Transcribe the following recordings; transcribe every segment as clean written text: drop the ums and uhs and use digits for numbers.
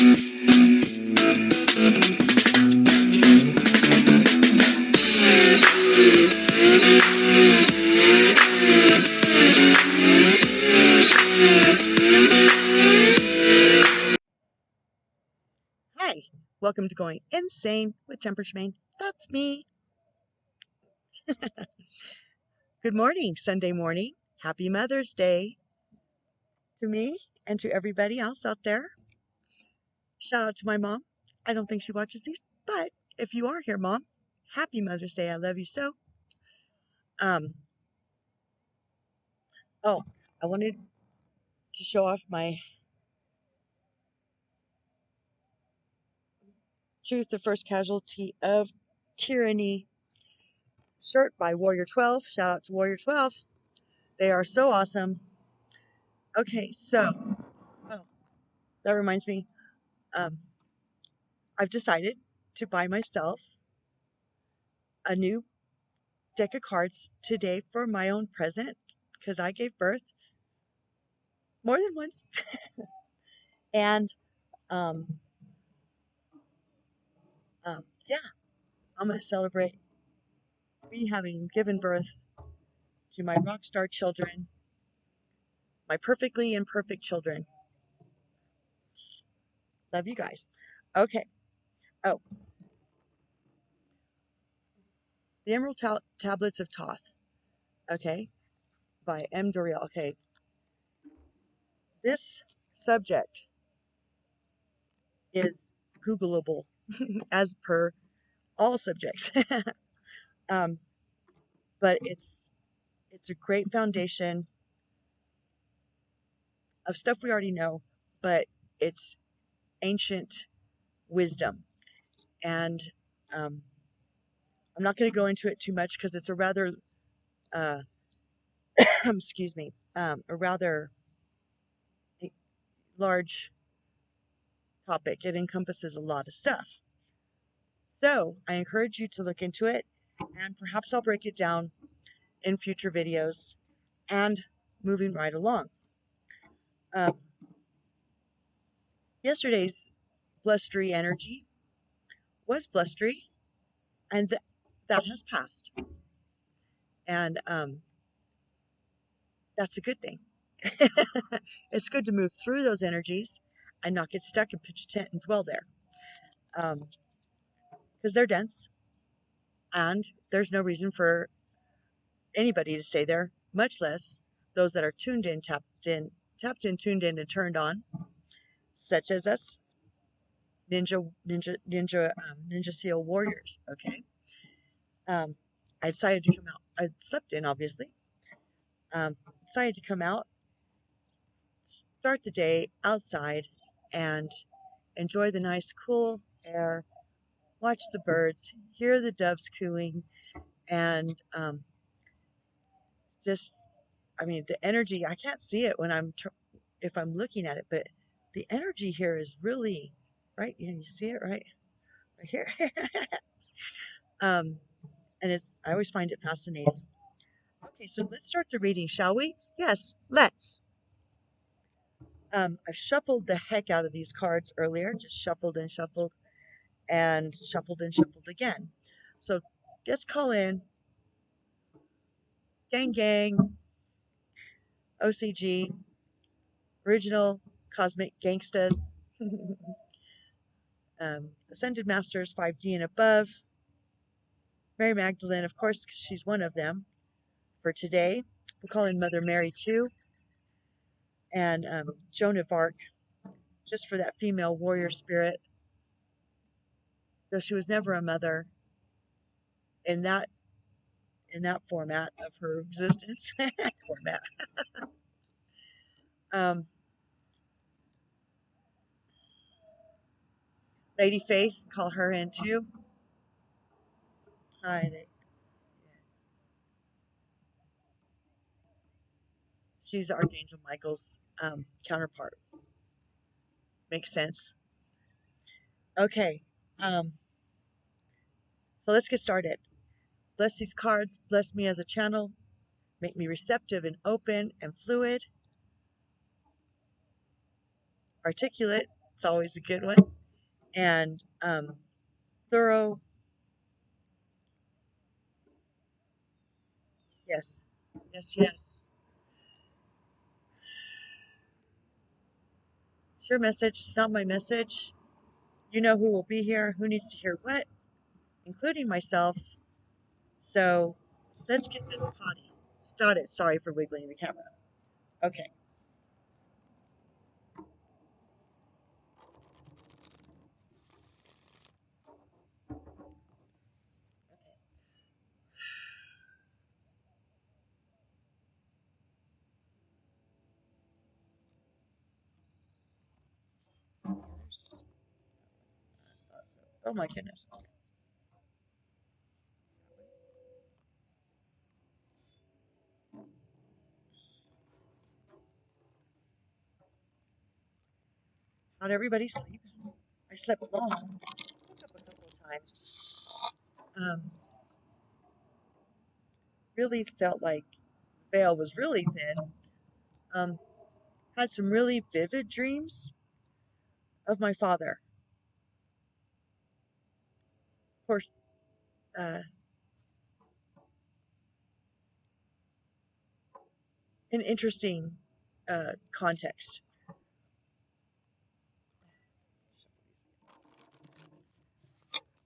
Hi, welcome to Going Insane with Temper Shmaine. That's me. Good morning, Sunday morning. Happy Mother's Day to me and to everybody else out there. Shout out to my mom. I don't think she watches these, but if you are here, Mom, happy Mother's Day. I love you so. I wanted to show off my Truth, the First Casualty of Tyranny shirt by Warrior 12. Shout out to Warrior 12. They are so awesome. Okay, so, that reminds me, I've decided to buy myself a new deck of cards today for my own present because I gave birth more than once. And yeah, I'm going to celebrate me having given birth to my rock star children, my perfectly imperfect children. Love you guys. Okay. Oh, the Emerald Tablets of Thoth. Okay, by M. Doriel. Okay, this subject is Googleable as per all subjects. But it's a great foundation of stuff we already know, but it's ancient wisdom. And I'm not going to go into it too much because it's a rather, excuse me, a rather large topic. It encompasses a lot of stuff. So I encourage you to look into it, and perhaps I'll break it down in future videos. And moving right along. Yesterday's blustery energy was blustery, and that has passed. And that's a good thing. It's good to move through those energies and not get stuck and pitch a tent and dwell there. Because they're dense, and there's no reason for anybody to stay there, much less those that are tuned in, tapped in, tuned in, and turned on, such as us Ninja SEAL warriors. Okay. I decided to come out. I slept in, obviously. Decided to come out, start the day outside, and enjoy the nice, cool air, watch the birds, hear the doves cooing, and the energy. I can't see it when if I'm looking at it, but the energy here is really right. You see it right here. And I always find it fascinating. Okay, so let's start the reading, shall we? Yes, let's. I've shuffled the heck out of these cards earlier, just shuffled and shuffled and shuffled and shuffled again. So let's call in gang, OCG, original cosmic gangstas, Ascended Masters 5D and above, Mary Magdalene, of course, because she's one of them. For today, we'll call in Mother Mary too, and Joan of Arc, just for that female warrior spirit, though she was never a mother in that format of her existence. Lady Faith, call her in too. She's Archangel Michael's counterpart. Makes sense. Okay, so let's get started. Bless these cards, bless me as a channel, make me receptive and open and fluid, articulate, It's always a good one. And thorough. Yes. Yes, yes. It's your message. It's not my message. You know who will be here, who needs to hear what, including myself. So let's get this potty started. Sorry for wiggling the camera. Okay. Oh my goodness. How'd everybody sleep? I slept long. Woke up a couple of times. Um, really felt like the veil was really thin. Um, had some really vivid dreams of my father. Of course, uh, an interesting context.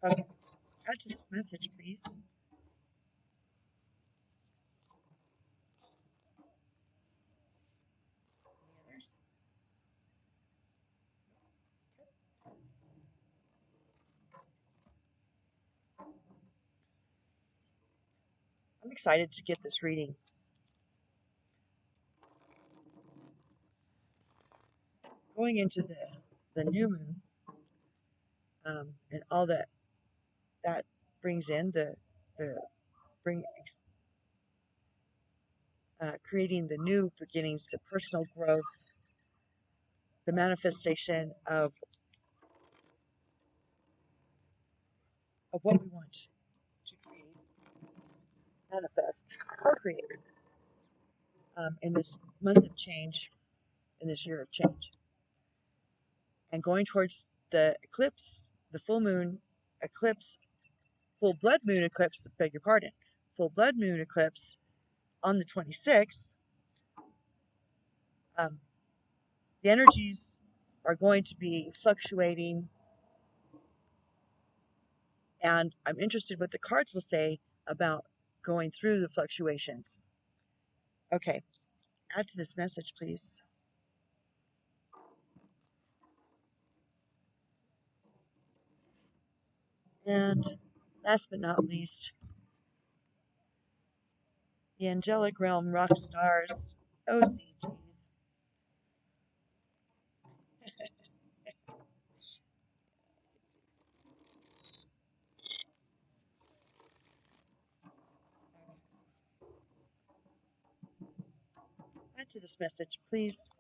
Okay, add to this message, please. Any others? I'm excited to get this reading. Going into the new moon, and all that brings in the bring creating the new beginnings, the personal growth, the manifestation of what we want to create, manifest, co-create in this month of change, in this year of change, and going towards the eclipse, the full moon eclipse, full blood moon eclipse. Beg your pardon, full blood moon eclipse on the 26th. Um, the energies are going to be fluctuating, and I'm interested what the cards will say about going through the fluctuations. Okay, add to this message, please. And last but not least, the angelic realm rock stars, OCGs. Add to this message, please.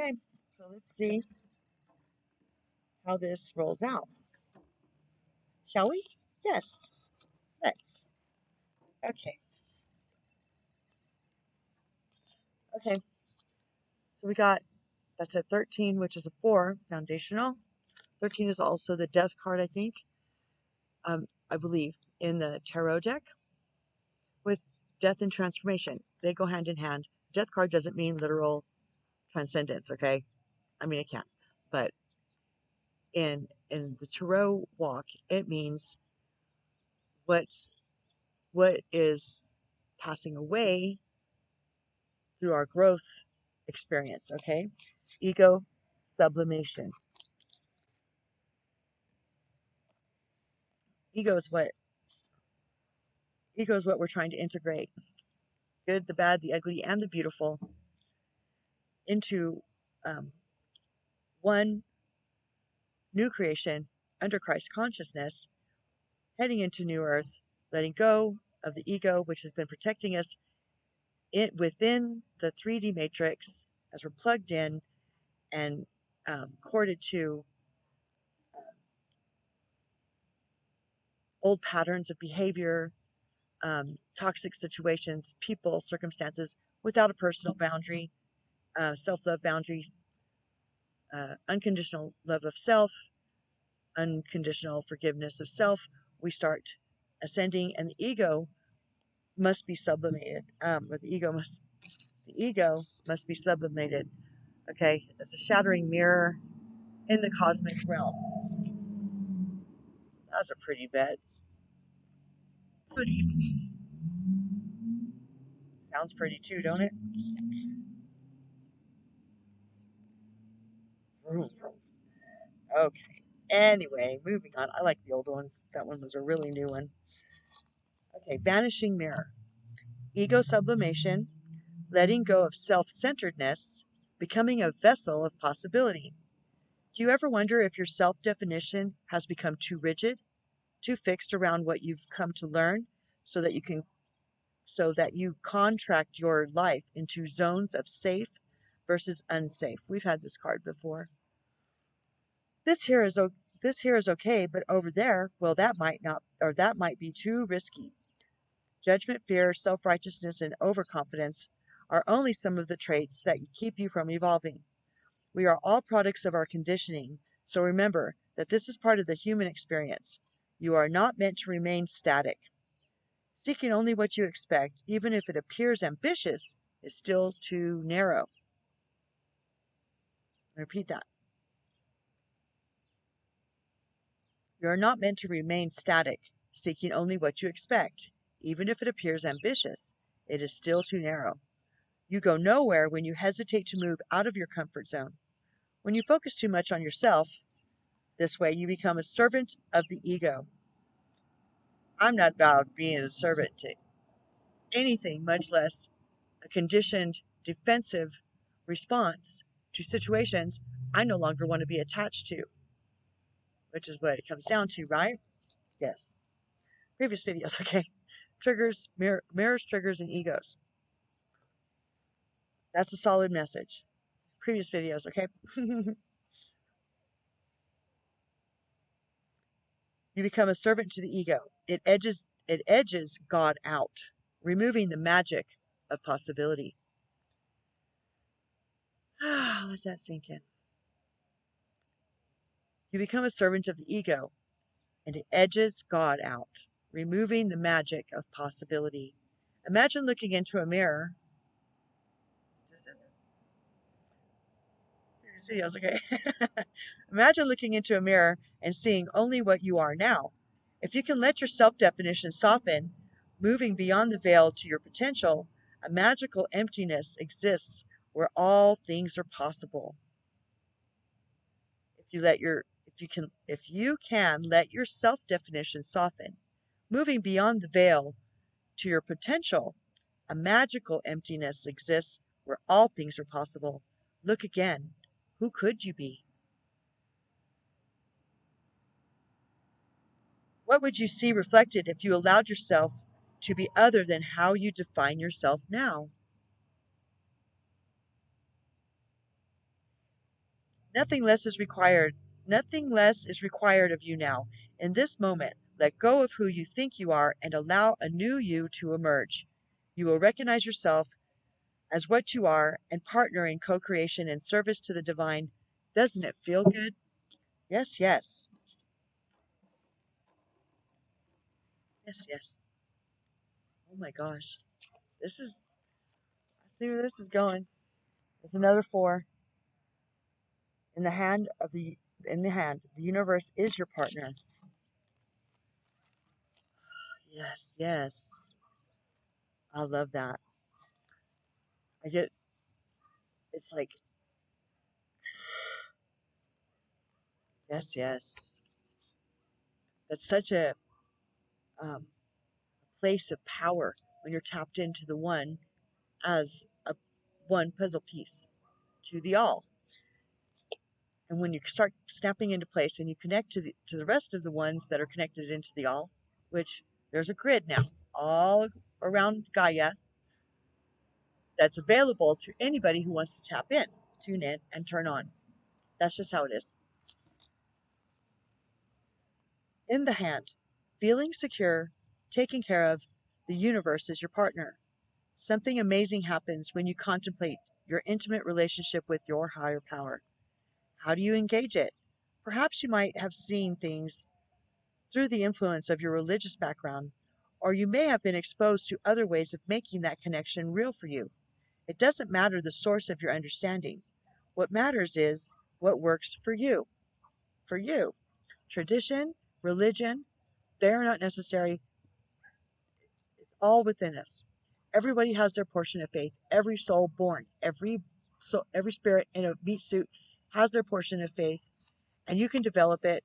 Okay, so let's see how this rolls out. Shall we? Yes, let's. Okay, okay. So we got, that's a 13, which is a 4, foundational. 13 is also the death card, I think, I believe, in the tarot deck with death and transformation. They go hand in hand. Death card doesn't mean literal transcendence, okay? I mean, it can. But in the tarot walk, it means what is passing away through our growth experience, okay? Ego sublimation. Ego is what ego is what we're trying to integrate. Good, the bad, the ugly, and the beautiful into one new creation under Christ consciousness, heading into new earth, letting go of the ego, which has been protecting us within the 3D matrix, as we're plugged in and corded to old patterns of behavior, toxic situations, people, circumstances, without a personal boundary, self-love boundary, unconditional love of self, unconditional forgiveness of self, we start ascending, and the ego must be sublimated. Or the ego must be sublimated. Okay, it's a shattering mirror in the cosmic realm. That's a pretty bed. Pretty. Sounds pretty too, don't it? Okay. Anyway, moving on. I like the old ones. That one was a really new one. Okay, vanishing mirror. Ego sublimation, letting go of self-centeredness, becoming a vessel of possibility. Do you ever wonder if your self-definition has become too rigid, too fixed around what you've come to learn, so that you contract your life into zones of safe versus unsafe? We've had this card before. This here is okay, but over there, well, that might not, or that might be too risky. Judgment, fear, self-righteousness, and overconfidence are only some of the traits that keep you from evolving. We are all products of our conditioning, so remember that this is part of the human experience. You are not meant to remain static. Seeking only what you expect, even if it appears ambitious, is still too narrow. Repeat that. You are not meant to remain static, seeking only what you expect. Even if it appears ambitious, it is still too narrow. You go nowhere when you hesitate to move out of your comfort zone. When you focus too much on yourself, this way you become a servant of the ego. I'm not about being a servant to anything, much less a conditioned, defensive response to situations I no longer want to be attached to, which is what it comes down to, right? Yes. Previous videos, okay. Triggers, mirrors, triggers, and egos. That's a solid message. Previous videos, okay. You become a servant to the ego. It edges God out, removing the magic of possibility. Let that sink in. You become a servant of the ego, and it edges God out, removing the magic of possibility. Imagine looking into a mirror. Just videos, okay. Imagine looking into a mirror and seeing only what you are now. If you can let your self-definition soften, moving beyond the veil to your potential, a magical emptiness exists where all things are possible. If you can let your self-definition soften, moving beyond the veil to your potential, a magical emptiness exists where all things are possible. Look again. Who could you be? What would you see reflected if you allowed yourself to be other than how you define yourself now? Nothing less is required. Nothing less is required of you now. In this moment, let go of who you think you are and allow a new you to emerge. You will recognize yourself as what you are and partner in co-creation and service to the divine. Doesn't it feel good? Yes, yes. Yes, yes. Oh my gosh. I see where this is going. There's another 4. In the hand of the universe is your partner. Yes, yes. I love that. I get it's like, yes, yes. That's such a place of power when you're tapped into the one as a one puzzle piece to the all. And when you start snapping into place and you connect to the rest of the ones that are connected into the all, which there's a grid now all around Gaia, that's available to anybody who wants to tap in, tune in, and turn on. That's just how it is. In the hand, feeling secure, taken care of, the universe is your partner. Something amazing happens when you contemplate your intimate relationship with your higher power. How do you engage it? Perhaps you might have seen things through the influence of your religious background, or you may have been exposed to other ways of making that connection real for you. It doesn't matter the source of your understanding. What matters is what works for you. For you. Tradition, religion, they are not necessary. It's all within us. Everybody has their portion of faith. Every soul born, every spirit in a meat suit has their portion of faith, and you can develop it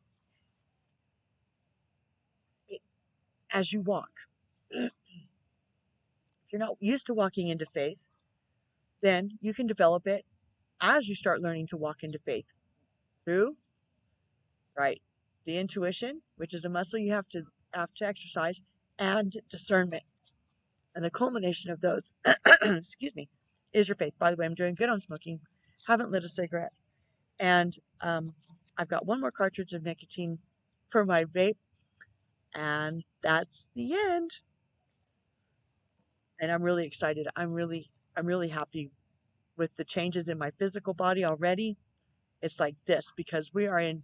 as you walk. If you're not used to walking into faith, then you can develop it as you start learning to walk into faith through, right, the intuition, which is a muscle you have to exercise, and discernment. And the culmination of those, excuse me, is your faith. By the way, I'm doing good on smoking. Haven't lit a cigarette. And I've got one more cartridge of nicotine for my vape. And that's the end. And I'm really excited. I'm really happy with the changes in my physical body already. It's like this because we are in.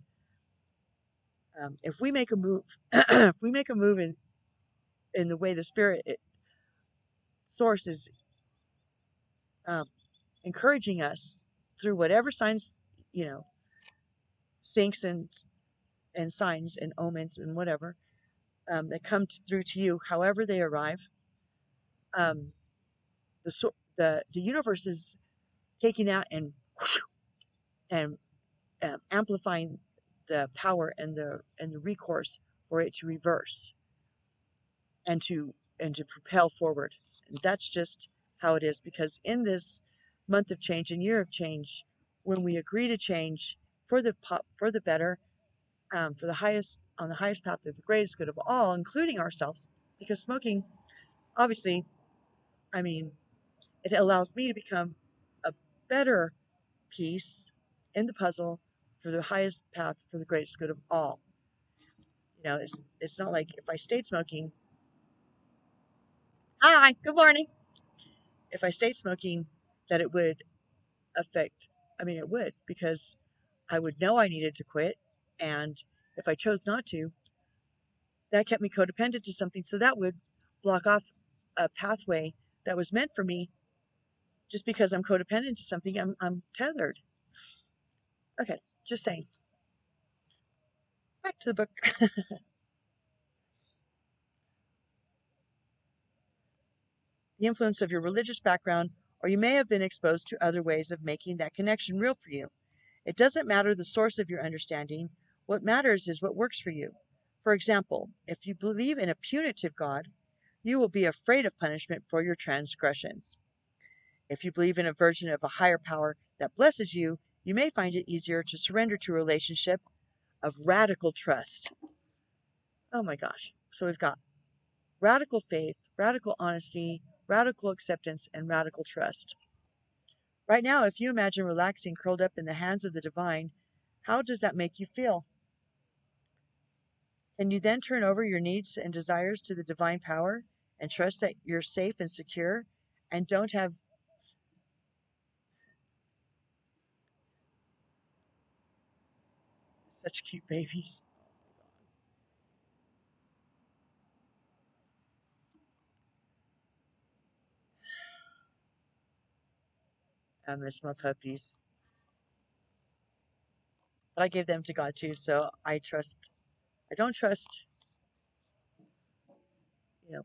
If we make a move, if we make a move in the way the source is um, encouraging us through whatever signs, you know, syncs and signs and omens and whatever that come through to you, however they arrive, um, the universe is taking that and amplifying the power and the recourse for it to reverse and to propel forward. And that's just how it is, because in this month of change and year of change, when we agree to change for the better, for the highest on the highest path to the greatest good of all, including ourselves, because smoking, obviously, I mean, it allows me to become a better piece in the puzzle for the highest path for the greatest good of all. It's not like if I stayed smoking. Hi, good morning. If I stayed smoking, that it would affect. I mean, it would, because I would know I needed to quit, and if I chose not to, that kept me codependent to something. So that would block off a pathway that was meant for me. Just because I'm codependent to something, I'm tethered. Okay, just saying. Back to the book. The influence of your religious background, or you may have been exposed to other ways of making that connection real for you. It doesn't matter the source of your understanding. What matters is what works for you. For example, if you believe in a punitive God, you will be afraid of punishment for your transgressions. If you believe in a version of a higher power that blesses you, you may find it easier to surrender to a relationship of radical trust. Oh my gosh. So we've got radical faith, radical honesty, radical acceptance, and radical trust. Right now, if you imagine relaxing curled up in the hands of the divine, how does that make you feel? Can you then turn over your needs and desires to the divine power and trust that you're safe and secure and don't have such cute babies? I miss my puppies. But I gave them to God too, so I don't trust,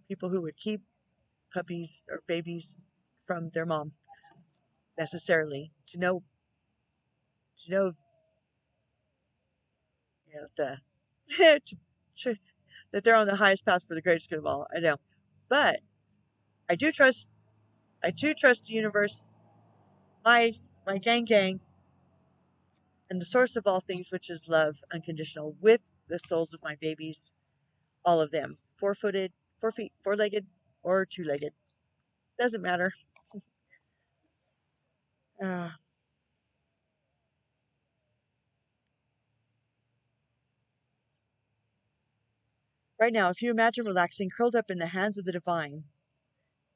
people who would keep puppies or babies from their mom necessarily to know, the to, that they're on the highest path for the greatest good of all. I know. But I do trust the universe, my gang, and the source of all things, which is love, unconditional, with the souls of my babies, all of them, 4-footed, 4 feet, 4-legged, or 2-legged, doesn't matter. Uh, right now, if you imagine relaxing, curled up in the hands of the divine,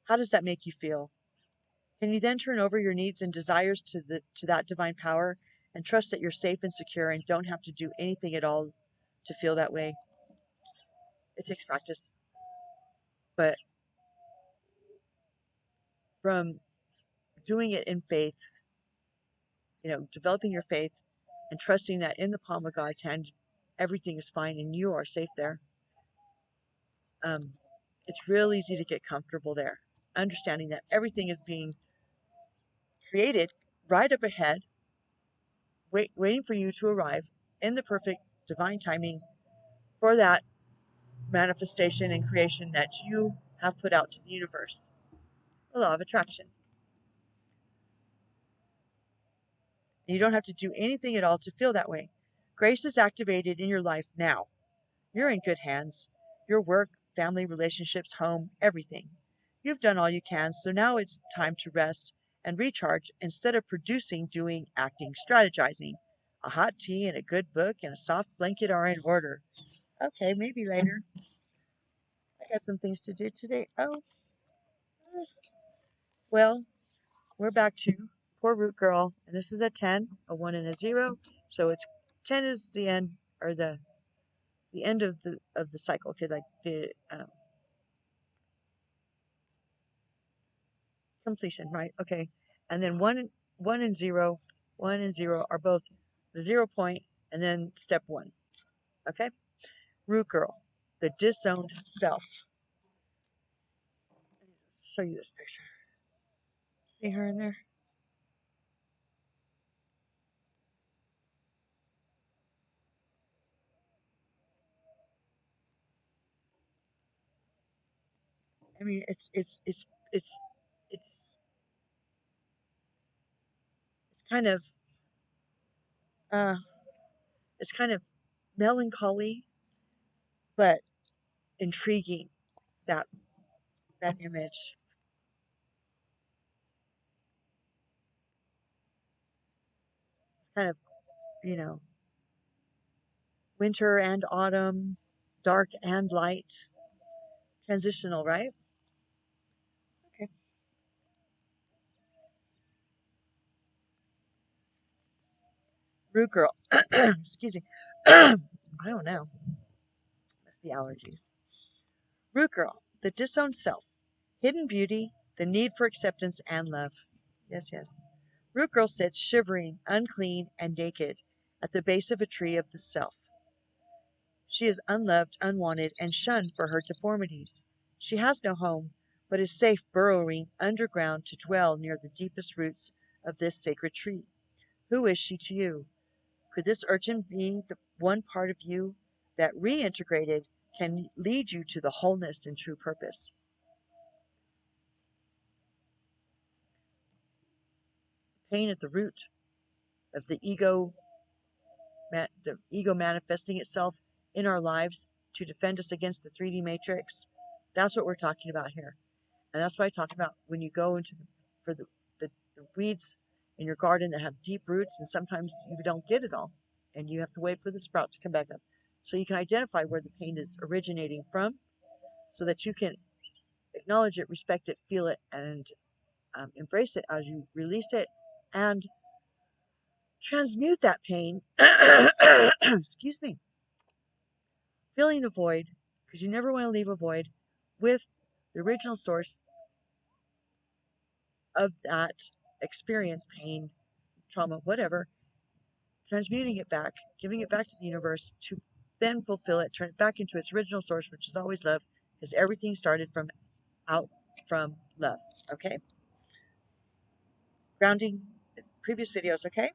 how does that make you feel? Can you then turn over your needs and desires to that divine power and trust that you're safe and secure and don't have to do anything at all to feel that way? It takes practice, but from doing it in faith, developing your faith and trusting that in the palm of God's hand, everything is fine and you are safe there. It's real easy to get comfortable there, understanding that everything is being created right up ahead, waiting for you to arrive in the perfect divine timing for that manifestation and creation that you have put out to the universe. The law of attraction. You don't have to do anything at all to feel that way. Grace is activated in your life now. You're in good hands. Your work, family, relationships, home, everything. You've done all you can, so now it's time to rest and recharge instead of producing, doing, acting, strategizing. A hot tea and a good book and a soft blanket are in order. Okay, maybe later. I got some things to do today. Oh, well, we're back to poor root girl, and this is a 10, a 1, and a 0. So it's 10 is the end, or the end of the cycle. Okay, like the completion, right? Okay, and then 1 and 0, 1 and 0 are both the 0 point, and then step 1. Okay, root girl, the disowned self. Show you this picture. See her in there? I mean, it's it's it's kind of uh it's kind of melancholy but intriguing, that that image. Kind of, you know, winter and autumn, dark and light, transitional, right? Okay. Root girl. Excuse me. I don't know. Must be allergies. Root girl, the disowned self, hidden beauty, the need for acceptance and love. Yes, yes. Root girl sits shivering, unclean, and naked at the base of a tree of the self. She is unloved, unwanted, and shunned for her deformities. She has no home, but is safe burrowing underground to dwell near the deepest roots of this sacred tree. Who is she to you? Could this urchin be the one part of you that, reintegrated, can lead you to the wholeness and true purpose? Pain at the root of the ego manifesting itself in our lives to defend us against the 3D matrix. That's what we're talking about here. And that's what I talk about when you go into the weeds in your garden that have deep roots, and sometimes you don't get it all, and you have to wait for the sprout to come back up. So you can identify where the pain is originating from, so that you can acknowledge it, respect it, feel it, and embrace it as you release it and transmute that pain. Excuse me. Filling the void, because you never want to leave a void, with the original source of that experience, pain, trauma, whatever, transmuting it back, giving it back to the universe to then fulfill it, turn it back into its original source, which is always love, because everything started from out from love. Okay? Grounding previous videos, okay?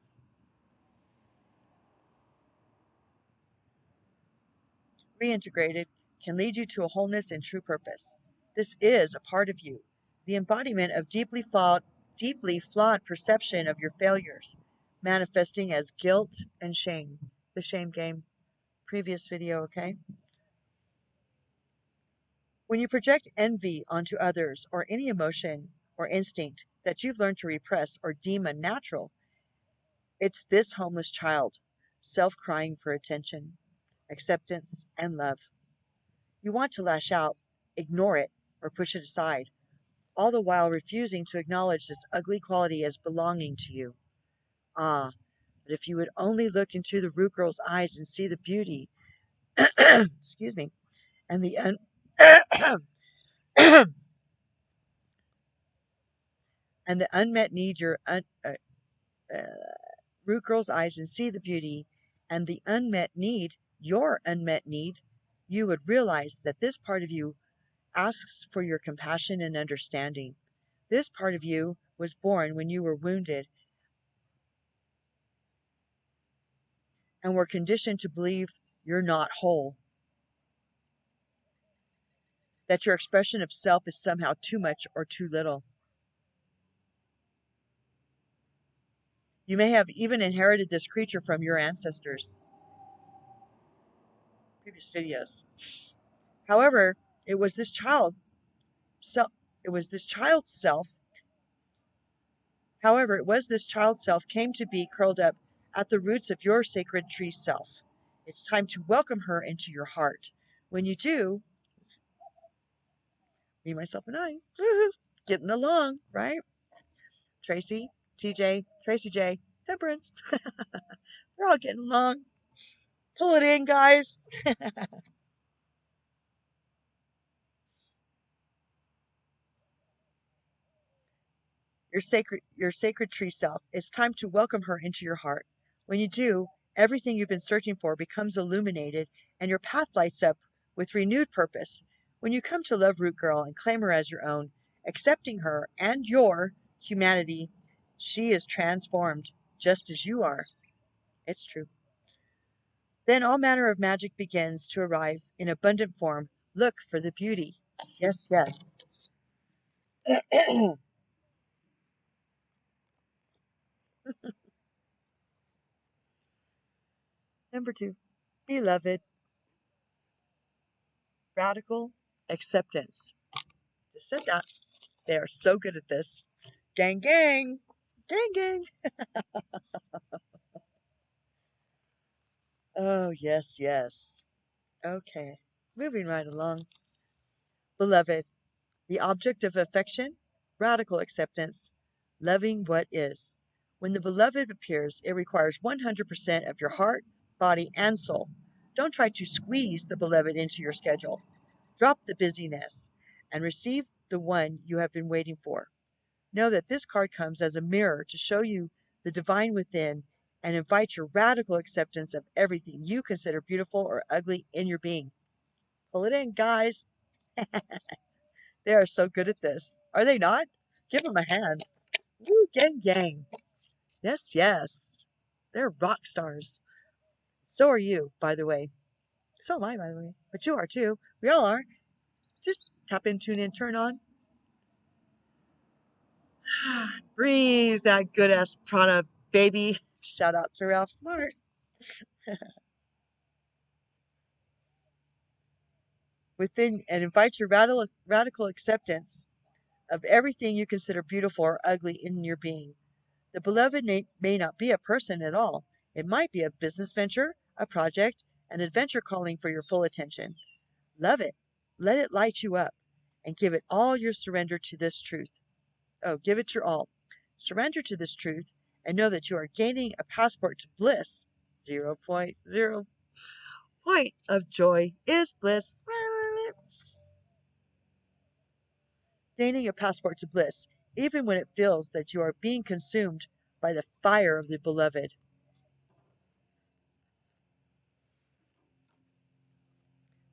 Reintegrated can lead you to a wholeness and true purpose. This is a part of you, the embodiment of deeply flawed perception of your failures, manifesting as guilt and shame. The shame game, previous video, okay? When you project envy onto others or any emotion or instinct that you've learned to repress or deem unnatural. It's this homeless child, self-crying for attention, acceptance, and love. You want to lash out, ignore it, or push it aside, all the while refusing to acknowledge this ugly quality as belonging to you. Ah, but if you would only look into the root girl's eyes and see the beauty, excuse me, and the and the unmet need uh, root girl's eyes and see the beauty and the unmet need, your unmet need, you would realize that this part of you asks for your compassion and understanding. This part of you was born when you were wounded and were conditioned to believe you're not whole, that your expression of self is somehow too much or too little. You may have even inherited this creature from your ancestors, previous videos. However, it was this child self it was this child's self However, it was this child's self came to be curled up at the roots of your sacred tree self. It's time to welcome her into your heart. When you do, me, myself, and I, getting along, right? Tracy, TJ, Tracy J, Temperance. We're all getting along. Pull it in, guys. Your sacred tree self. It's time to welcome her into your heart. When you do, everything you've been searching for becomes illuminated and your path lights up with renewed purpose. When you come to love Root Girl and claim her as your own, accepting her and your humanity, she is transformed just as you are. It's true. Then all manner of magic begins to arrive in abundant form. Look for the beauty. Yes, yes. Number 2, beloved, radical acceptance. Just said that. They are so good at this. Gang, gang. Gang, gang. Oh, yes, yes. Okay. Moving right along. Beloved, the object of affection, radical acceptance, loving what is. When the beloved appears, it requires 100% of your heart, body, and soul. Don't try to squeeze the beloved into your schedule. Drop the busyness and receive the one you have been waiting for. Know that this card comes as a mirror to show you the divine within and invite your radical acceptance of everything you consider beautiful or ugly in your being. Pull it in, guys. They are so good at this. Are they not? Give them a hand. Woo, gang, gang. Yes, yes. They're rock stars. So are you, by the way. So am I, by the way. But you are too. We all are. Just tap in, tune in, turn on. Breathe that good ass prana, baby. Shout out to Ralph Smart. Within and invite your radical acceptance of everything you consider beautiful or ugly in your being. The beloved may not be a person at all. It might be a business venture, a project, an adventure calling for your full attention. Love it. Let it light you up and give it all your surrender to this truth. Oh, give it your all. Surrender to this truth and know that you are gaining a passport to bliss. 0.0 point of joy is bliss. Gaining a passport to bliss, even when it feels that you are being consumed by the fire of the beloved.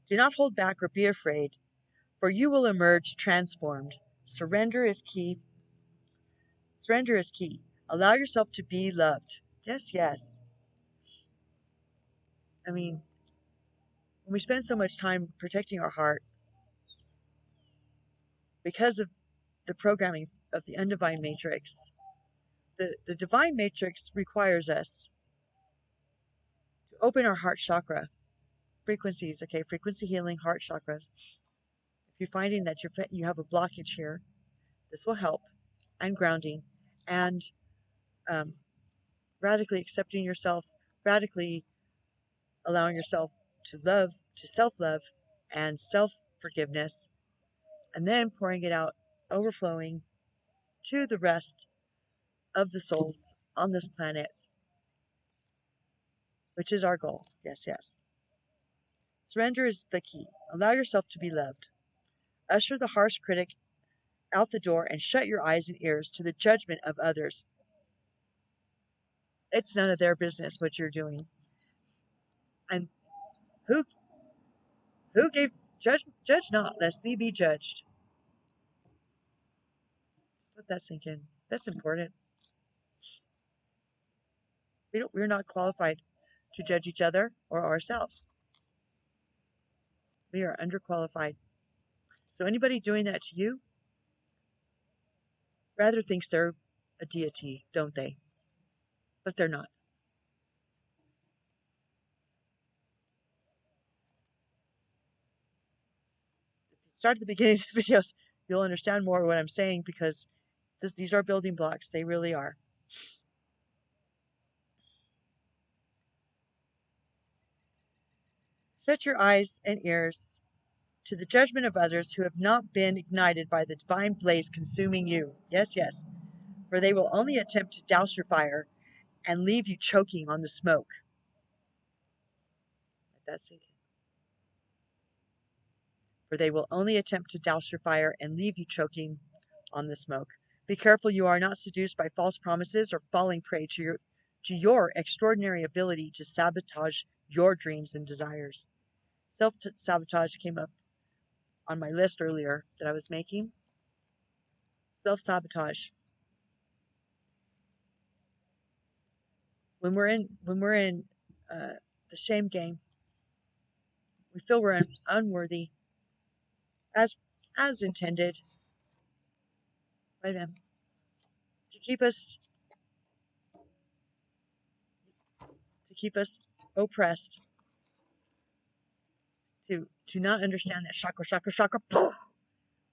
Do not hold back or be afraid, for you will emerge transformed. Surrender is key. Surrender is key. Allow yourself to be loved. Yes, yes. I mean, when we spend so much time protecting our heart because of the programming of the undivine matrix, the divine matrix requires us to open our heart chakra frequencies, okay, frequency healing heart chakras. If you're finding that you have a blockage here, this will help. and grounding, and radically accepting yourself, radically allowing yourself to love, to self-love and self-forgiveness, and then pouring it out, overflowing to the rest of the souls on this planet, which is our goal. Yes, yes. Surrender is the key. Allow yourself to be loved. Usher the harsh critic out the door and shut your eyes and ears to the judgment of others. It's none of their business what you're doing. And who gave judge not, lest thee be judged. Just let that sink in. That's important. We're not qualified to judge each other or ourselves. We are underqualified. So anybody doing that to you rather thinks they're a deity, don't they? But they're not. If you start at the beginning of the videos, you'll understand more of what I'm saying, because these are building blocks. They really are. Set your eyes and ears to the judgment of others who have not been ignited by the divine blaze consuming you. Yes, yes. For they will only attempt to douse your fire and leave you choking on the smoke. Let that sink in. For they will only attempt to douse your fire and leave you choking on the smoke. Be careful you are not seduced by false promises or falling prey to your extraordinary ability to sabotage your dreams and desires. Self-sabotage came up on my list earlier that I was making. Self-sabotage. When we're in the shame game, we feel we're unworthy, as intended by them, to keep us oppressed, to not understand that chakra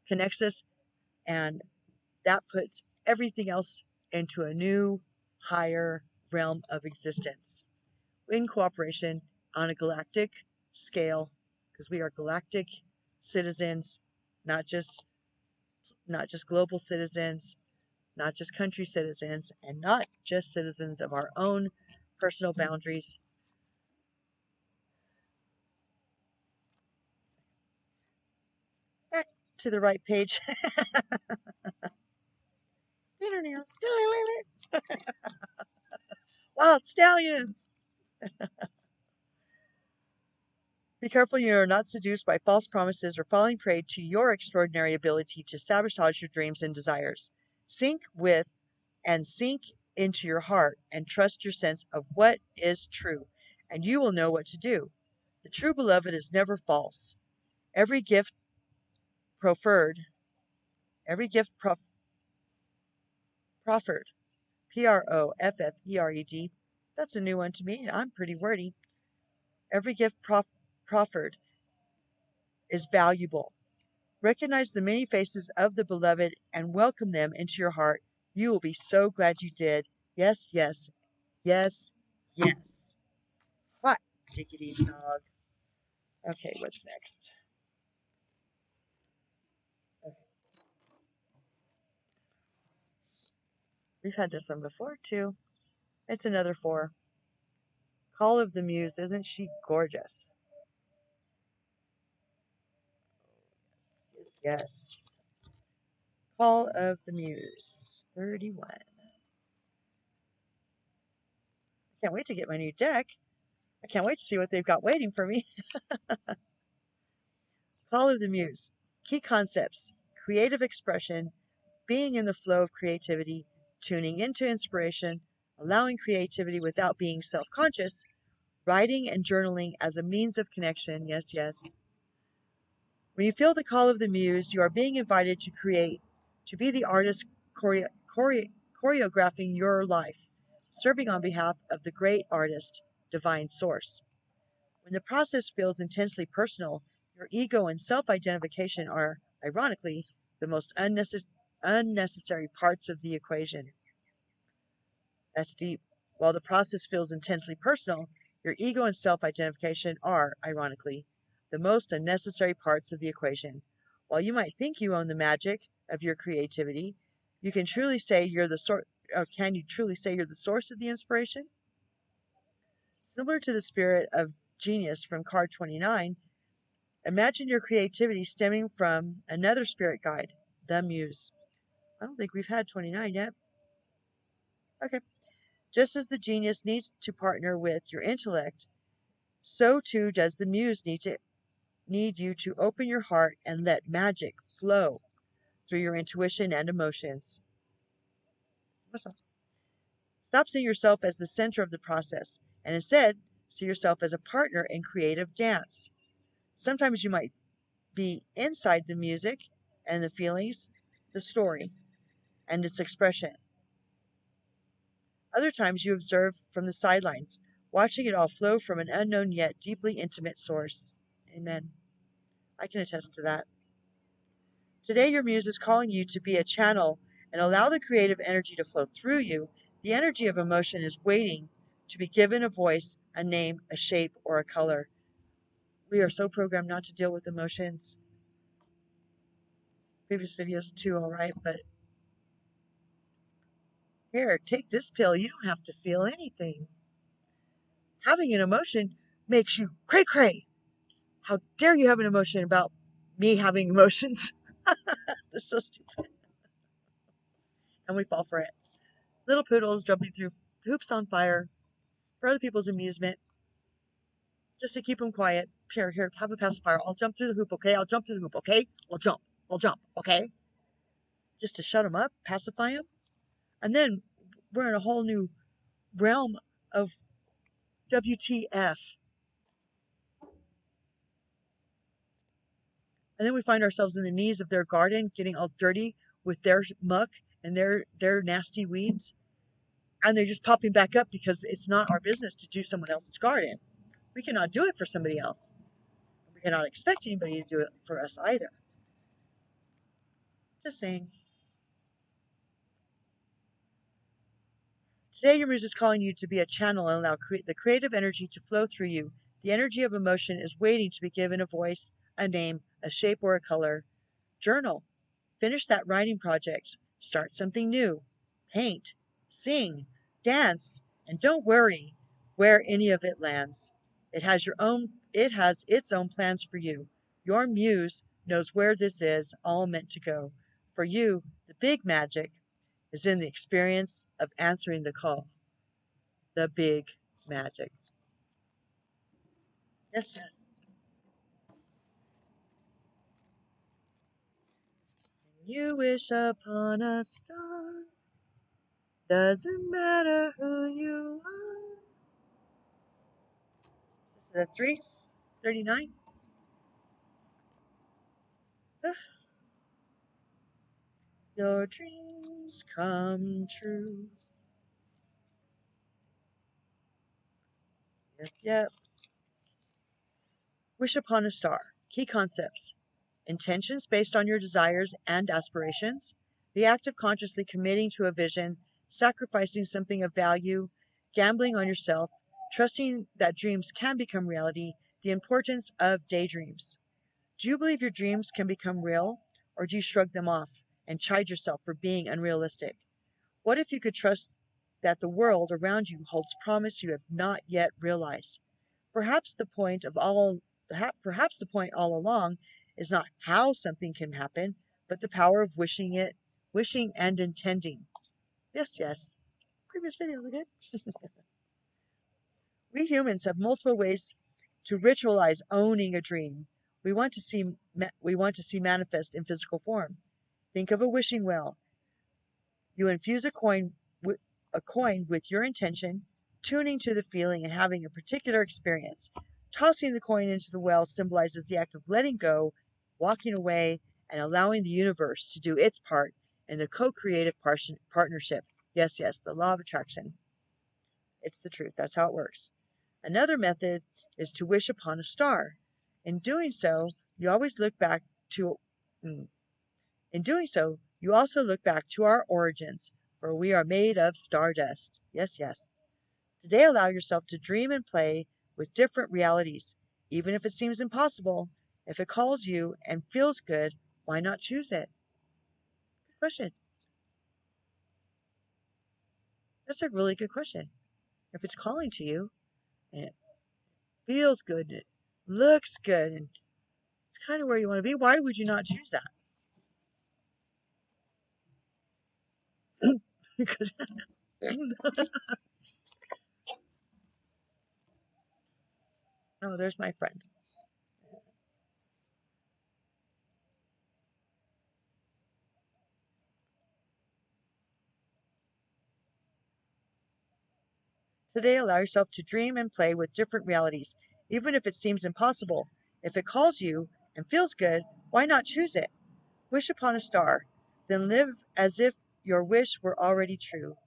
connects us, and that puts everything else into a new, higher realm of existence in cooperation on a galactic scale, because we are galactic citizens, not just global citizens, not just country citizens, and not just citizens of our own personal boundaries. Back to the right page. Wild stallions! Be careful you are not seduced by false promises or falling prey to your extraordinary ability to sabotage your dreams and desires. Sink into your heart and trust your sense of what is true, and you will know what to do. The true beloved is never false. Every gift proffered, proffered, Proffered. That's a new one to me. I'm pretty wordy. Every gift proffered is valuable. Recognize the many faces of the beloved and welcome them into your heart. You will be so glad you did. Yes, yes, yes, yes. Hot diggity dog. Okay, what's next? Okay. We've had this one before, too. It's another 4. Call of the Muse. Isn't she gorgeous? Yes, yes. Call of the Muse. 31. I can't wait to get my new deck. I can't wait to see what they've got waiting for me. Call of the Muse. Key concepts: creative expression, being in the flow of creativity, tuning into inspiration, allowing creativity without being self-conscious, writing and journaling as a means of connection. Yes, yes. When you feel the call of the Muse, you are being invited to create, to be the artist choreographing your life, serving on behalf of the great artist, divine source. When the process feels intensely personal, your ego and self-identification are, ironically, the most unnecessary parts of the equation. That's deep. While the process feels intensely personal, your ego and self-identification are, ironically, the most unnecessary parts of the equation. While you might think you own the magic of your creativity, you can truly say you're the source. Can you truly say you're the source of the inspiration? Similar to the spirit of genius from card 29, imagine your creativity stemming from another spirit guide, the muse. I don't think we've had 29 yet. Okay. Just as the genius needs to partner with your intellect, so too does the muse need you to open your heart and let magic flow through your intuition and emotions. Stop seeing yourself as the center of the process, and instead see yourself as a partner in creative dance. Sometimes you might be inside the music and the feelings, the story, and its expression. Other times you observe from the sidelines, watching it all flow from an unknown yet deeply intimate source. Amen. I can attest to that. Today your muse is calling you to be a channel and allow the creative energy to flow through you. The energy of emotion is waiting to be given a voice, a name, a shape, or a color. We are so programmed not to deal with emotions. Previous videos too, all right, but here, take this pill. You don't have to feel anything. Having an emotion makes you cray cray. How dare you have an emotion about me having emotions? That's so stupid. And we fall for it. Little poodles jumping through hoops on fire for other people's amusement, just to keep them quiet. Here, have a pacifier. I'll jump through the hoop, okay? I'll jump through the hoop, okay? I'll jump, okay? Just to shut them up, pacify them. And then we're in a whole new realm of WTF. And then we find ourselves in the knees of their garden, getting all dirty with their muck and their nasty weeds. And they're just popping back up because it's not our business to do someone else's garden. We cannot do it for somebody else. We cannot expect anybody to do it for us either. Just saying. Today, your muse is calling you to be a channel and allow the creative energy to flow through you. The energy of emotion is waiting to be given a voice, a name, a shape, or a color. Journal. Finish that writing project. Start something new. Paint. Sing. Dance. And don't worry where any of it lands. It has its own plans for you. Your muse knows where this is all meant to go. For you, the big magic is in the experience of answering the call. The big magic. Yes, yes. You wish upon a star. Doesn't matter who you are. This is a 339. Your dreams come true. Yep, yep. Wish upon a star. Key concepts. Intentions based on your desires and aspirations. The act of consciously committing to a vision, sacrificing something of value, gambling on yourself, trusting that dreams can become reality. The importance of daydreams. Do you believe your dreams can become real, or do you shrug them off and chide yourself for being unrealistic? What if you could trust that the world around you holds promise you have not yet realized? Perhaps the point all along is not how something can happen, but the power of wishing and intending. Yes, yes. Previous video, we did. We humans have multiple ways to ritualize owning a dream we want to see manifest in physical form. Think of a wishing well. You infuse a coin with your intention, tuning to the feeling and having a particular experience. Tossing the coin into the well symbolizes the act of letting go, walking away, and allowing the universe to do its part in the co-creative partnership. Yes, yes, the law of attraction. It's the truth. That's how it works. Another method is to wish upon a star. In doing so, you always look back to in doing so, You also look back to our origins, for we are made of stardust. Yes, yes. Today, allow yourself to dream and play with different realities, even if it seems impossible. If it calls you and feels good, why not choose it? Good question. That's a really good question. If it's calling to you and it feels good and it looks good and it's kind of where you want to be, why would you not choose that? Because oh, there's my friend. Today, allow yourself to dream and play with different realities, even if it seems impossible. If it calls you and feels good, why not choose it? Wish upon a star, then live as if your wish were already true.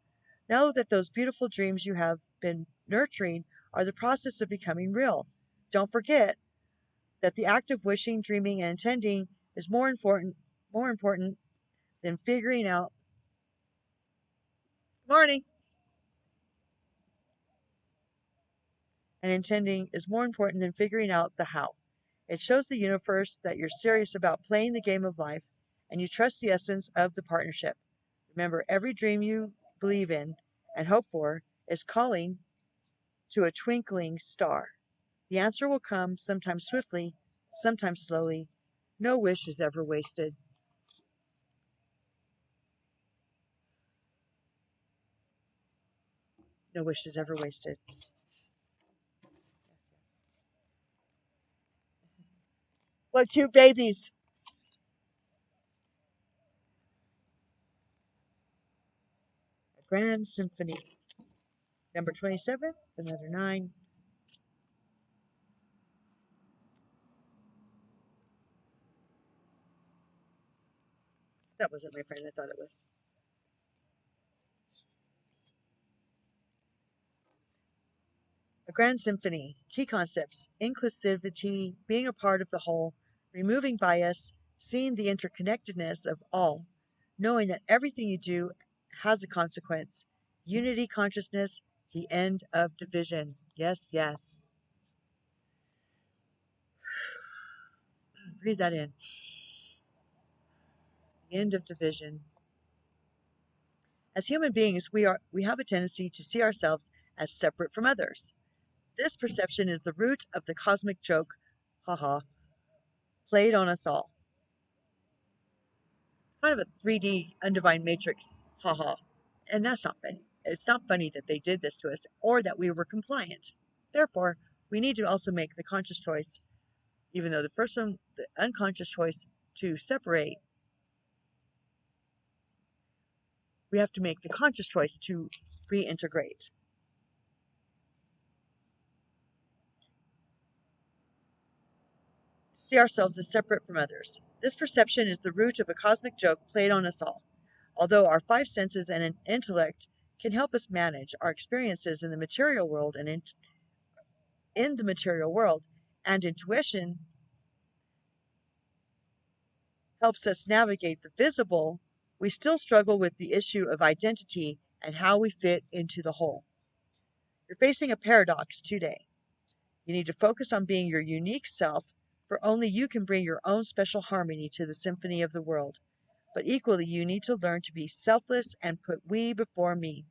Know that those beautiful dreams you have been nurturing are the process of becoming real. Don't forget that the act of wishing, dreaming, and intending is more important than figuring out morning and intending is more important than figuring out the how. It shows the universe that you're serious about playing the game of life and you trust the essence of the partnership. Remember, every dream you believe in and hope for is calling to a twinkling star. The answer will come sometimes swiftly, sometimes slowly. No wish is ever wasted. No wish is ever wasted. What cute babies! A grand symphony. Number 27, another 9. That wasn't my friend, I thought it was. A grand symphony. Key concepts: inclusivity, being a part of the whole, removing bias, seeing the interconnectedness of all, knowing that everything you do has a consequence, unity consciousness, the end of division. Yes, yes. Breathe that in. The end of division. As human beings, we have a tendency to see ourselves as separate from others. This perception is the root of the cosmic joke, haha, played on us all. Kind of a 3D undivine matrix, haha. And that's not funny. It's not funny that they did this to us or that we were compliant. Therefore, we need to also make the conscious choice, even though the first one, the unconscious choice to separate, we have to make the conscious choice to reintegrate. See ourselves as separate from others. This perception is the root of a cosmic joke played on us all. Although our five senses and an intellect can help us manage our experiences in the material world in the material world, and intuition helps us navigate the visible, we still struggle with the issue of identity and how we fit into the whole. You're facing a paradox today. You need to focus on being your unique self, for only you can bring your own special harmony to the symphony of the world. But equally, you need to learn to be selfless and put we before me.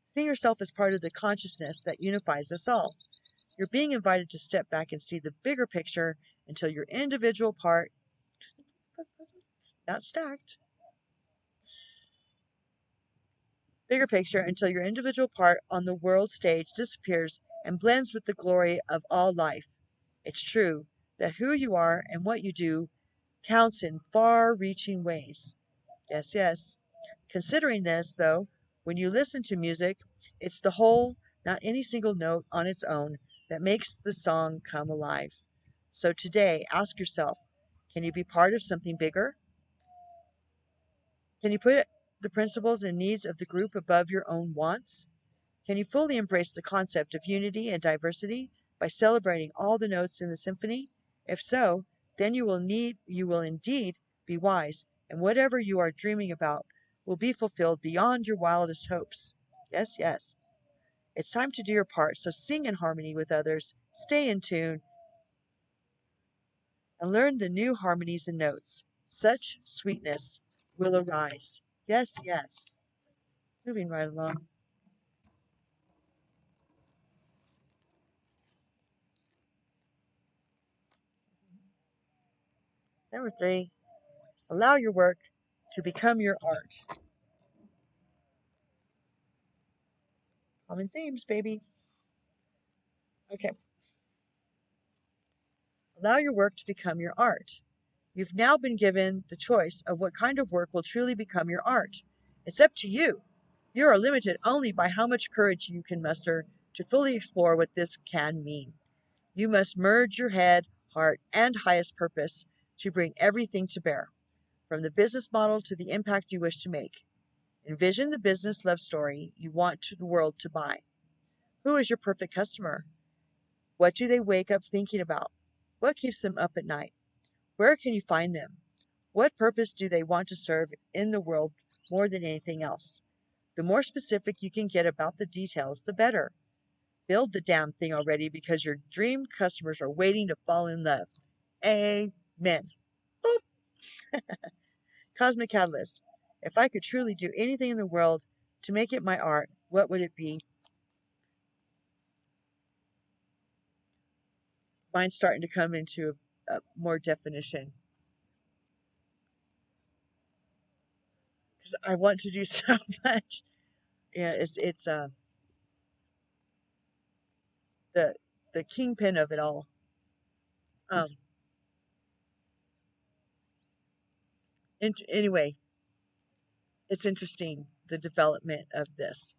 Seeing yourself as part of the consciousness that unifies us all. You're being invited to step back and see the bigger picture until your individual part, not stacked, bigger picture until your individual part on the world stage disappears and blends with the glory of all life. It's true that who you are and what you do counts in far reaching ways. Yes, yes. Considering this, though, when you listen to music, it's the whole, not any single note on its own, that makes the song come alive. So today, ask yourself, can you be part of something bigger? Can you put the principles and needs of the group above your own wants? Can you fully embrace the concept of unity and diversity by celebrating all the notes in the symphony? If so, then you will indeed Be wise, and whatever you are dreaming about will be fulfilled beyond your wildest hopes. Yes, yes. It's time to do your part, so sing in harmony with others, stay in tune, and learn the new harmonies and notes. Such sweetness will arise. Yes, yes. Moving right along. Number 3, allow your work to become your art. Common themes, baby. Okay. Allow your work to become your art. You've now been given the choice of what kind of work will truly become your art. It's up to you. You are limited only by how much courage you can muster to fully explore what this can mean. You must merge your head, heart, and highest purpose to bring everything to bear, from the business model to the impact you wish to make. Envision the business love story you want the world to buy. Who is your perfect customer? What do they wake up thinking about? What keeps them up at night? Where can you find them? What purpose do they want to serve in the world more than anything else? The more specific you can get about the details, the better. Build the damn thing already, because your dream customers are waiting to fall in love. Amen. Boop. Cosmic Catalyst. If I could truly do anything in the world to make it my art, what would it be? Mine's starting to come into a more definition, because I want to do so much. Yeah, it's the the kingpin of it all. Um. Anyway, it's interesting, the development of this.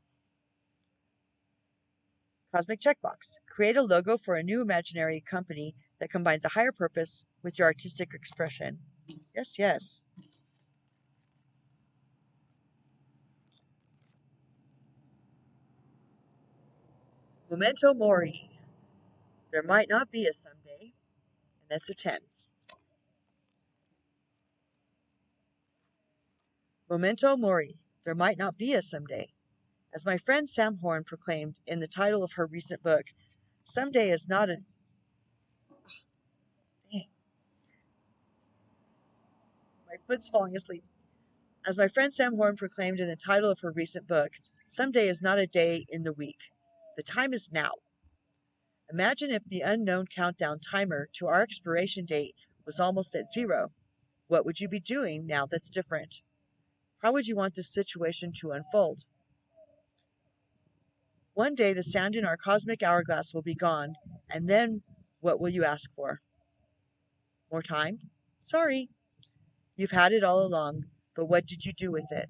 Cosmic checkbox. Create a logo for a new imaginary company that combines a higher purpose with your artistic expression. Yes, yes. Memento mori. There might not be a someday, and that's a 10. Memento mori. There might not be a someday. As my friend Sam Horn proclaimed in the title of her recent book, someday is not a... Dang, my foot's falling asleep. As my friend Sam Horn proclaimed in the title of her recent book, someday is not a day in the week. The time is now. Imagine if the unknown countdown timer to our expiration date was almost at zero. What would you be doing now that's different? How would you want this situation to unfold? One day the sand in our cosmic hourglass will be gone, and then what will you ask for? More time? Sorry, you've had it all along, but what did you do with it?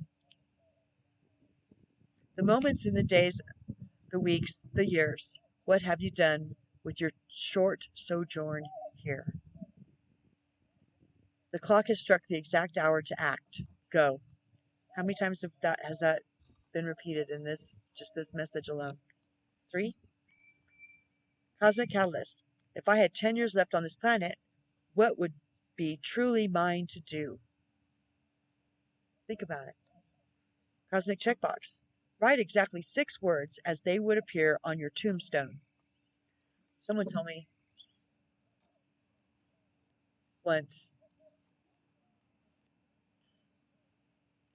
The moments in the days, the weeks, the years, what have you done with your short sojourn here? The clock has struck the exact hour to act. Go. How many times has that been repeated in this message alone? 3. Cosmic Catalyst. If I had 10 years left on this planet, what would be truly mine to do? Think about it. Cosmic Checkbox. Write exactly 6 words as they would appear on your tombstone. Someone told me once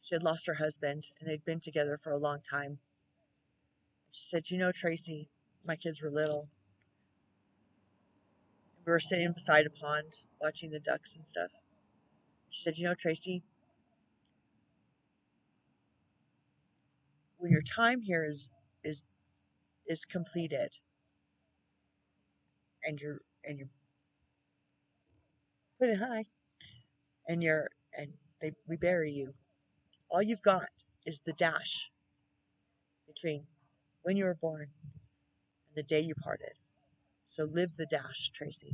she had lost her husband and they'd been together for a long time. She said, "You know, Tracy, my kids were little. We were sitting beside a pond watching the ducks and stuff. She said, "You know, Tracy, when your time here is is completed and you're putting high and we bury you, all you've got is the dash between when you were born and the day you parted. So live the dash, Tracy."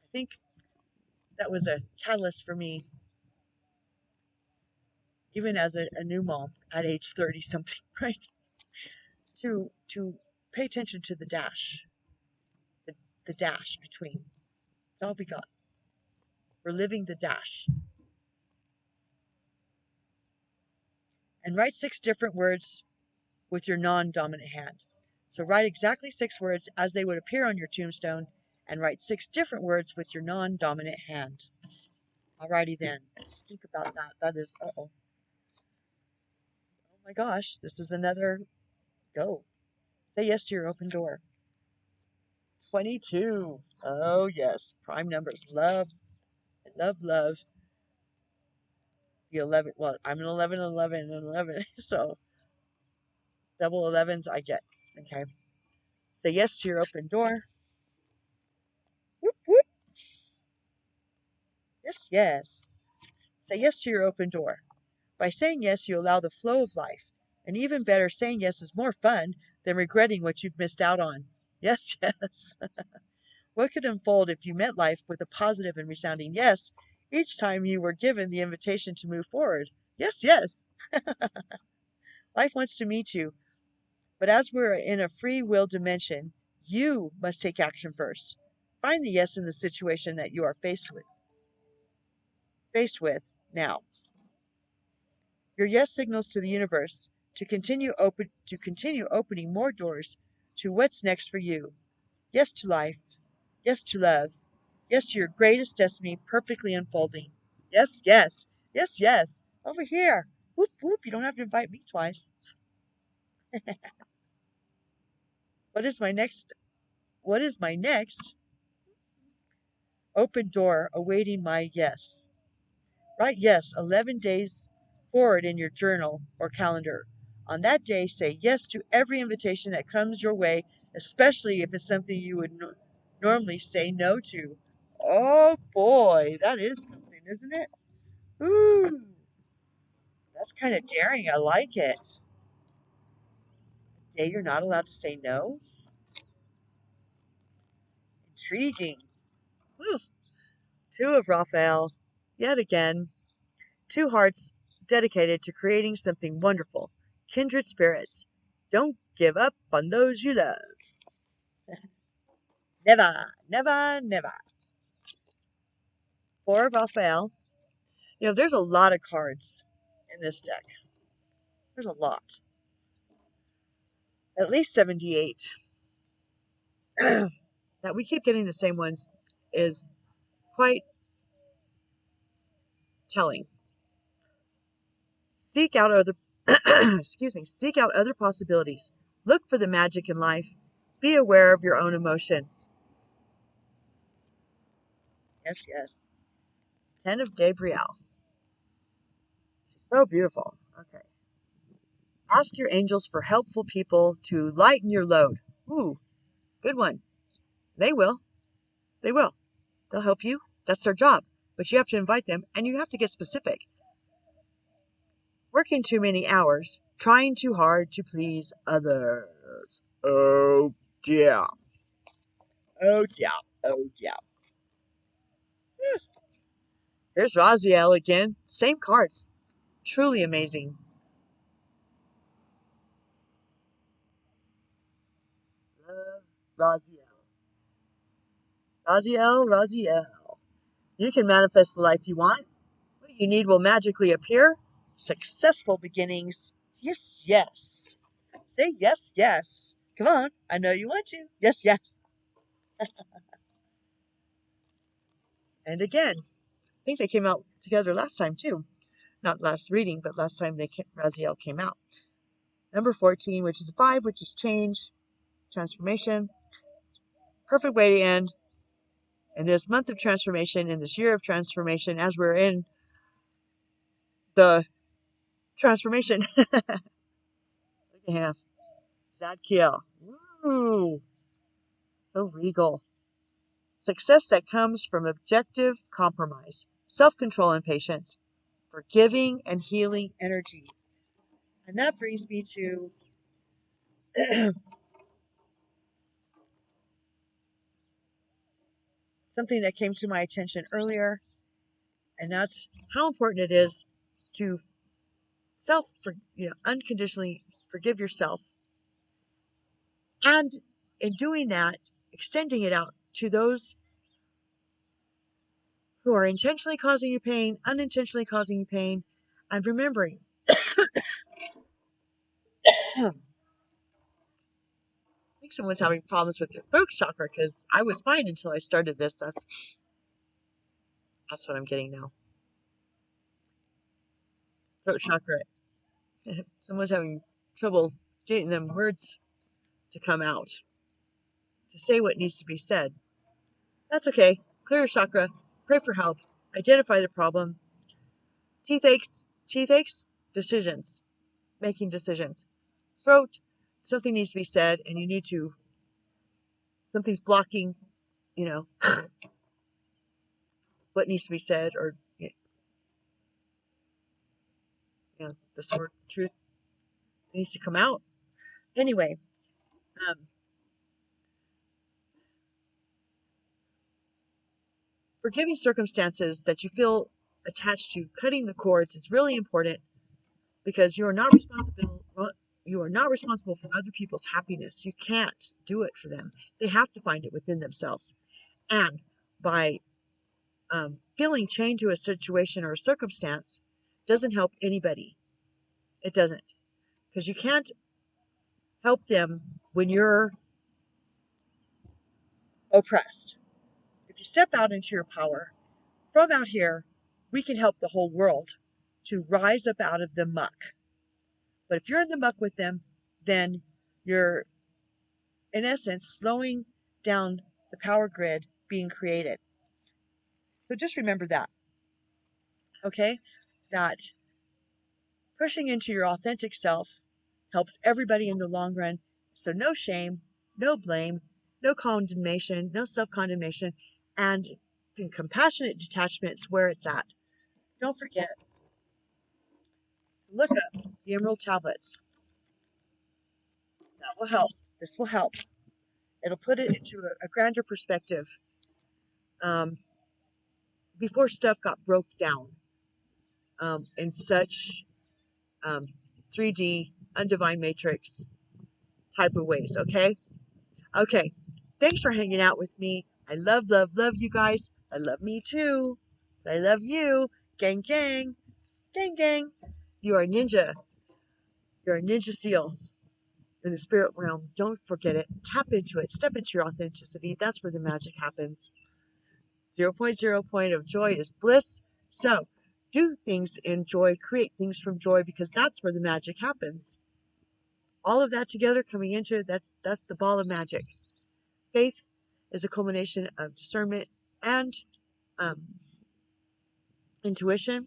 I think that was a catalyst for me, even as a new mom at age 30 something, right? To pay attention to the dash, the dash between. That's all we got. We're living the dash. And write 6 different words with your non-dominant hand. So write exactly 6 words as they would appear on your tombstone, and write 6 different words with your non-dominant hand. Alrighty then. Think about that. That is, oh my gosh, this is another go. Say yes to your open door. 22. Oh yes, prime numbers. Love, love. The 11. Well, I'm an 11, 11, and 11. So double 11s I get. Okay. Say yes to your open door. Whoop, whoop. Yes, yes. Say yes to your open door. By saying yes, you allow the flow of life. And even better, saying yes is more fun than regretting what you've missed out on. Yes, yes. What could unfold if you met life with a positive and resounding yes each time you were given the invitation to move forward? Yes, yes. Life wants to meet you, but as we're in a free will dimension, you must take action first. Find the yes in the situation that you are faced with now. Your yes signals to the universe to continue opening more doors to what's next for you. Yes to life. Yes to love. Yes to your greatest destiny perfectly unfolding. Yes, yes. Yes, yes. Over here. Whoop, whoop. You don't have to invite me twice. What is my next open door awaiting my yes? Write yes 11 days forward in your journal or calendar. On that day, say yes to every invitation that comes your way, especially if it's something you would normally say no to. Oh boy, that is something, isn't it? Ooh, that's kind of daring. I like it. A day you're not allowed to say no? Intriguing. Ooh, 2 of Raphael. Yet again. 2 hearts dedicated to creating something wonderful. Kindred spirits. Don't give up on those you love. Never, never, never. 4 of Raphael. There's a lot of cards in this deck. There's a lot. At least 78. That we keep getting the same ones is quite telling. Seek out other seek out other possibilities. Look for the magic in life. Be aware of your own emotions. Yes, yes. 10 of Gabriel. She's so beautiful. Okay. Ask your angels for helpful people to lighten your load. Ooh, good one. They will. They will. They'll help you. That's their job. But you have to invite them, and you have to get specific. Working too many hours, trying too hard to please others. Oh dear. Oh dear. Oh dear. Here's Raziel again. Same cards. Truly amazing. Love Raziel. Raziel. You can manifest the life you want. What you need will magically appear. Successful beginnings. Yes, yes. Say yes, yes. Come on. I know you want to. Yes, yes. And again, I think they came out together last time too. Not last reading, but last time Raziel came out. Number 14, which is a 5, which is change, transformation. Perfect way to end in this month of transformation, in this year of transformation, as we're in the transformation. Look at him. Zadkiel. Woo! So regal. Success that comes from objective compromise, self-control and patience, forgiving and healing energy. And that brings me to something that came to my attention earlier, and that's how important it is to unconditionally forgive yourself, and in doing that, extending it out to those who are intentionally causing you pain, unintentionally causing you pain, and remembering. I think someone's having problems with their throat chakra because I was fine until I started this. That's what I'm getting now. Throat chakra. Someone's having trouble getting them words to come out, to say what needs to be said. That's okay. Clear your chakra. Pray for help. Identify the problem. Teeth aches, decisions. Making decisions. Throat, something needs to be said, and something's blocking, what needs to be said, or, the sword, the truth needs to come out. Anyway, forgiving circumstances that you feel attached to, cutting the cords is really important because you are not responsible for other people's happiness. You can't do it for them. They have to find it within themselves. And by feeling chained to a situation or a circumstance doesn't help anybody. It doesn't. Because you can't help them when you're oppressed. If you step out into your power, from out here, we can help the whole world to rise up out of the muck. But if you're in the muck with them, then you're, in essence, slowing down the power grid being created. So just remember that, okay? That pushing into your authentic self helps everybody in the long run. So no shame, no blame, no condemnation, no self-condemnation, and compassionate detachment is where it's at. Don't forget to look up the Emerald Tablets. That will help. This will help. It'll put it into a grander perspective before stuff got broke down in such 3D, undivine matrix type of ways, okay? Okay, thanks for hanging out with me. I love you guys. I love me too. I love you. Gang, gang. Gang, gang. You are ninja. You're ninja seals in the spirit realm. Don't forget it. Tap into it. Step into your authenticity. That's where the magic happens. 0.0 point of joy is bliss. So do things in joy. Create things from joy because that's where the magic happens. All of that together coming into it, that's the ball of magic. Faith is a culmination of discernment and intuition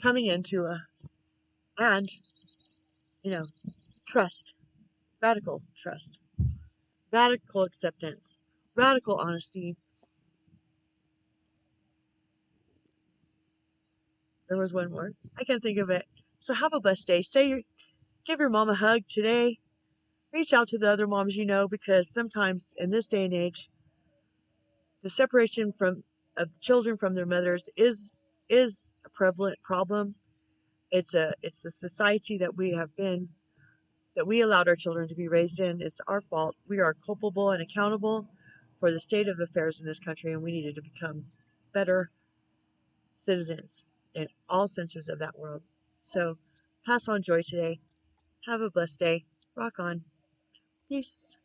coming into and trust, radical trust, radical acceptance, radical honesty. There was one more. I can't think of it. So have a blessed day. Give your mom a hug today. Reach out to the other moms you know, because sometimes in this day and age, the separation of the children from their mothers is a prevalent problem. It's the society that we allowed our children to be raised in. It's our fault. We are culpable and accountable for the state of affairs in this country, and we needed to become better citizens in all senses of that word. So pass on joy today. Have a blessed day. Rock on. Peace.